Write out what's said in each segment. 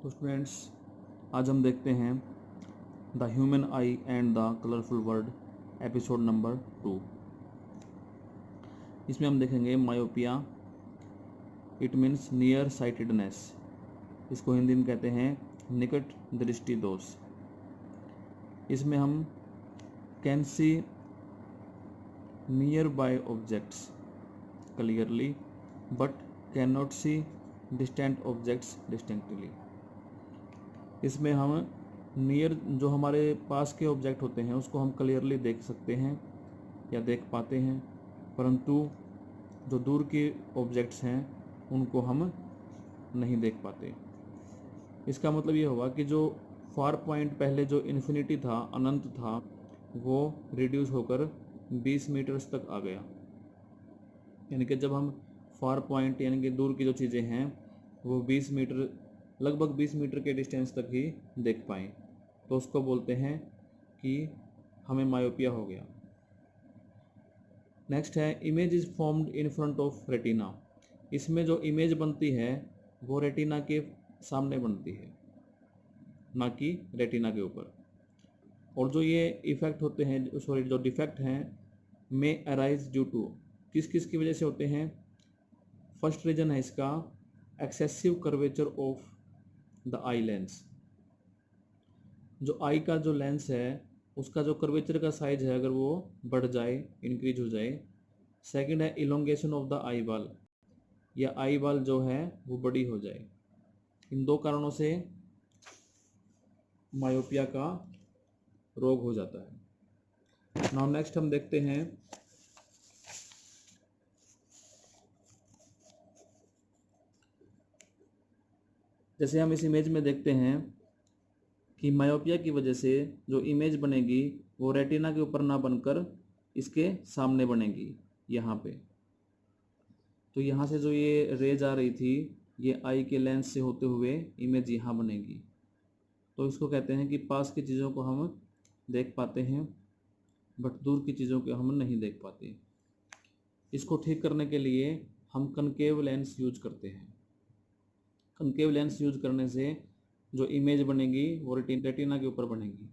तो स्टूडेंट्स, आज हम देखते हैं the human I and the colourful world episode number 2। इसमें हम देखेंगे myopia, it means near sightedness. इसको हिंदी में कहते हैं निकट दृष्टि दोष। इसमें हम can see nearby objects clearly but can not C distant objects distinctly. इसमें हम नियर जो हमारे पास के ऑब्जेक्ट होते हैं उसको हम क्लियरली देख सकते हैं या देख पाते हैं, परंतु जो दूर के ऑब्जेक्ट्स हैं उनको हम नहीं देख पाते। इसका मतलब ये हुआ कि जो फार पॉइंट पहले जो इन्फिनिटी था, अनंत था, वो रिड्यूस होकर 20 मीटर्स तक आ गया। यानी कि जब हम फार पॉइंट यानी कि दूर की जो चीज़ें हैं वो 20 मीटर, लगभग 20 मीटर के डिस्टेंस तक ही देख पाएँ, तो उसको बोलते हैं कि हमें मायोपिया हो गया। नेक्स्ट है image is formed in front of retina. इसमें जो इमेज बनती है वो रेटिना के सामने बनती है, ना कि रेटिना के ऊपर। और जो ये इफ़ेक्ट होते हैं, जो डिफेक्ट हैं, में अराइज ड्यू टू, किस किस की वजह से होते हैं। फर्स्ट रीजन है इसका excessive curvature of the eye lens. जो आई का जो लेंस है उसका जो कर्वेचर का साइज है अगर वो बढ़ जाए, इंक्रीज हो जाए। सेकंड है elongation of the eye ball, या आई बॉल जो है वो बड़ी हो जाए। इन दो कारणों से मायोपिया का रोग हो जाता है। नाउ नेक्स्ट हम देखते हैं जैसे हम इस इमेज में देखते हैं कि मायोपिया की वजह से जो इमेज बनेगी वो रेटिना के ऊपर ना बनकर इसके सामने बनेगी यहाँ पे। तो यहाँ से जो ये रेज आ रही थी ये आई के लेंस से होते हुए इमेज यहाँ बनेगी। तो इसको कहते हैं कि पास की चीज़ों को हम देख पाते हैं बट दूर की चीज़ों को हम नहीं देख पाते। इसको ठीक करने के लिए हम कनकेव लेंस यूज करते हैं। कनकेव लेंस यूज करने से जो इमेज बनेगी वो रेटिना के ऊपर बनेगी।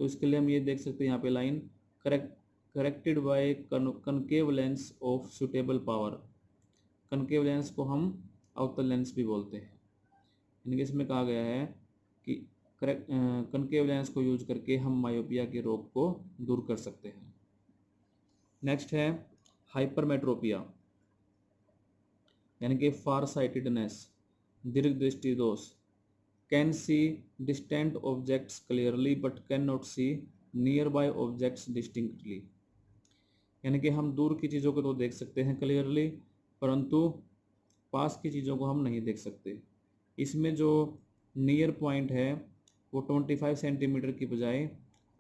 तो इसके लिए हम ये देख सकते हैं यहाँ पे line corrected bye concave lens of suitable power. Concave lens को हम अवतल लेंस भी बोलते हैं। यानी कि इसमें कहा गया है कि कनकेव लेंस को यूज करके हम मायोपिया के रोग को दूर कर सकते हैं। नेक्स्ट है हाइपरमेट्रोपिया, यानी कि फार साइटेडनेस, दीर्घ दृष्टि दोष। Can see distant objects clearly but can not see nearby objects distinctly. यानी कि हम दूर की चीज़ों को तो देख सकते हैं क्लियरली, परंतु पास की चीज़ों को हम नहीं देख सकते। इसमें जो नियर पॉइंट है वो 25 सेंटीमीटर की बजाय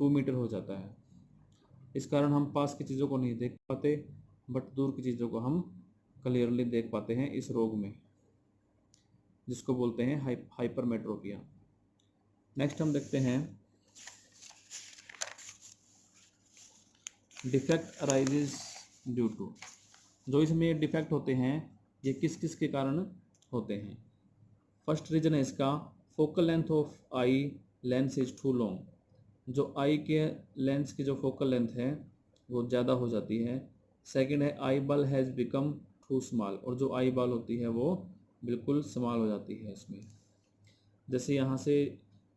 2 मीटर हो जाता है। इस कारण हम पास की चीज़ों को नहीं देख पाते बट दूर की चीज़ों को हम क्लियरली देख पाते हैं इस रोग में, जिसको बोलते हैं हाइपरमेट्रोपिया। नेक्स्ट हम देखते हैं डिफेक्ट अराइजेज ड्यू टू। जो इसमें डिफेक्ट होते हैं ये किस किस के कारण होते हैं। फर्स्ट रीजन है इसका focal length of eye lens is too long. जो आई के लेंस की जो फोकल लेंथ है वो ज़्यादा हो जाती है। सेकंड है eyeball has become too small, और जो आई बॉल होती है वो बिल्कुल स्मॉल हो जाती है इसमें। जैसे यहाँ से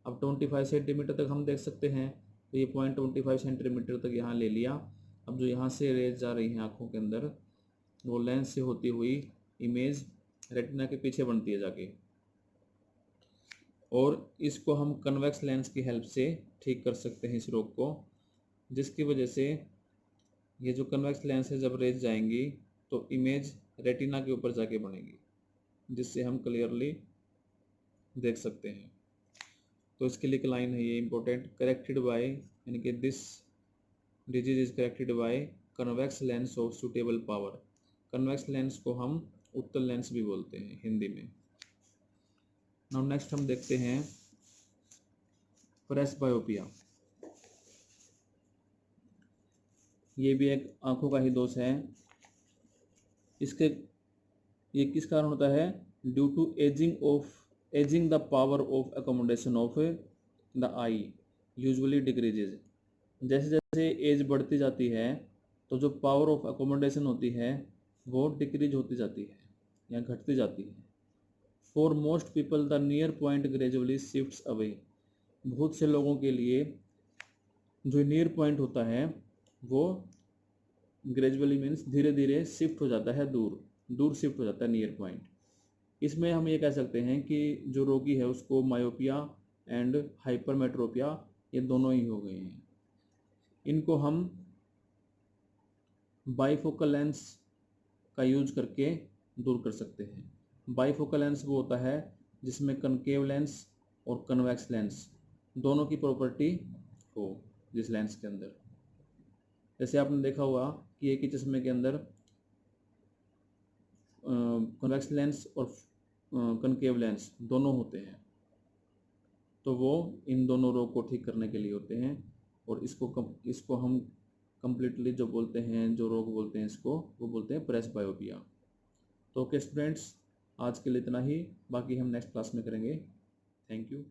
अब 25 सेंटीमीटर तक हम देख सकते हैं, तो ये 0.25 सेंटीमीटर तक यहाँ ले लिया। अब जो यहाँ से रेज जा रही हैं आँखों के अंदर वो लेंस से होती हुई इमेज रेटिना के पीछे बनती है जाके, और इसको हम कन्वेक्स लेंस की हेल्प से ठीक कर सकते हैं इस रोग को, जिसकी वजह से ये जो कन्वेक्स लेंस है जब रेज जाएंगी तो इमेज रेटिना के ऊपर जाके बनेगी, जिससे हम क्लियरली देख सकते हैं। तो इसके लिए एक लाइन है ये इम्पोर्टेंट, करेक्टेड बाय, यानी कि this disease is corrected bye convex lens of suitable power. Convex lens को हम उत्तल लेंस भी बोलते हैं हिंदी में। नाउ नेक्स्ट हम देखते हैं प्रेसबायोपिया। ये भी एक आंखों का ही दोष है। इसके ये किस कारण होता है, due to ageing of ageing the power of accommodation of the eye usually decreases. जैसे जैसे एज बढ़ती जाती है तो जो पावर ऑफ अकोमोडेशन होती है वो डिक्रीज होती जाती है या घटती जाती है। For most people the near point gradually shifts away. बहुत से लोगों के लिए जो नियर पॉइंट होता है वो ग्रेजुअली मीन्स धीरे धीरे शिफ्ट हो जाता है, दूर शिफ्ट हो जाता है नियर पॉइंट। इसमें हम ये कह सकते हैं कि जो रोगी है उसको मायोपिया एंड हाइपरमेट्रोपिया ये दोनों ही हो गए हैं। इनको हम बाईफोकल लेंस का यूज करके दूर कर सकते हैं। बाईफोकल लेंस वो होता है जिसमें कनकेव लेंस और कन्वेक्स लेंस दोनों की प्रॉपर्टी हो जिस लेंस के अंदर। जैसे आपने देखा होगा कि एक ही चश्मे के अंदर कन्वेक्स लेंस और कनकेव लेंस दोनों होते हैं, तो वो इन दोनों रोग को ठीक करने के लिए होते हैं। और इसको हम कम्प्लीटली जो बोलते हैं, जो रोग बोलते हैं इसको, वो बोलते हैं प्रेसबायोपिया। तो ओके स्टूडेंट्स, आज के लिए इतना ही, बाकी हम नेक्स्ट क्लास में करेंगे। Thank you.